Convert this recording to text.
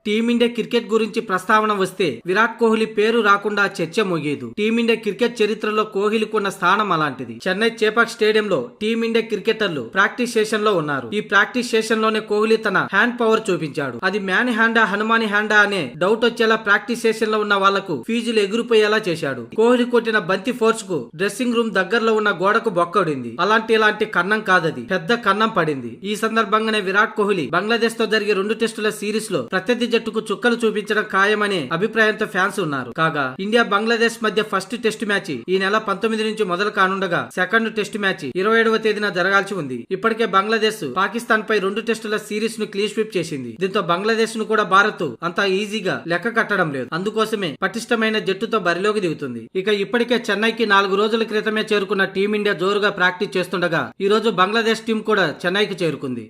Team India cricket గురించి ప్రస్తావన వస్తే విరాట్ కోహ్లీ పేరు రాకుండా చర్చ మోగేదు. టీమిండియా క్రికెట్ చరిత్రలో కోహ్లీకున్న స్థానం అలాంటిది. చెన్నై చేపాక్ స్టేడియంలో టీమిండియా క్రికెటర్లు ప్రాక్టీస్ సెషన్ లో ఉన్నారు. ఈ ప్రాక్టీస్ సెషన్ లోనే కోహ్లీ తన హ్యాండ్ పవర్ చూపించాడు. అది మ్యాన్ హ్యాండా హనుమాని హ్యాండా అనే డౌట్ వచ్చేలా ప్రాక్టీస్ సెషన్ లో ఉన్న వాళ్లకు ఫీజులు ఎగిరిపోయేలా చేశాడు. కోహ్లీ కొట్టిన బంతి ఫోర్స్ కు డ్రెస్సింగ్ రూమ్ దగ్గరలో ఉన్న గోడకు బొక్కడింది. ఇలాంటి కన్నం కాదది, పెద్ద కన్నం పడింది. ఈ సందర్భంగానే విరాట్ కోహ్లీ బంగ్లాదేశ్ తో జరిగే 2 టెస్టుల సిరీస్ లో ప్రత్యర్థి జట్టుకు చుక్కలు చూపించడం ఖాయమనే అభిప్రాయంతో ఫ్యాన్స్ ఉన్నారు. కాగా ఇండియా బంగ్లాదేశ్ మధ్య ఫస్ట్ టెస్ట్ మ్యాచ్ ఈ నెల 19 నుంచి మొదలు కానుండగా సెకండ్ టెస్ట్ మ్యాచ్ 27వ తేదీన జరగాల్సి ఉంది. ఇప్పటికే బంగ్లాదేశ్ పాకిస్తాన్ పై 2 టెస్టుల సిరీస్ ను క్లీన్ స్వీప్ చేసింది. దీంతో బంగ్లాదేశ్ ను కూడా భారత్ అంత ఈజీగా లెక్క కట్టడం లేదు. అందుకోసమే పటిష్టమైన జట్టుతో బరిలోకి దిగుతుంది. ఇక ఇప్పటికే చెన్నైకి 4 రోజుల క్రితమే చేరుకున్న టీమిండియా జోరుగా ప్రాక్టీస్ చేస్తుండగా ఈ రోజు బంగ్లాదేశ్ టీం కూడా చెన్నైకి చేరుకుంది.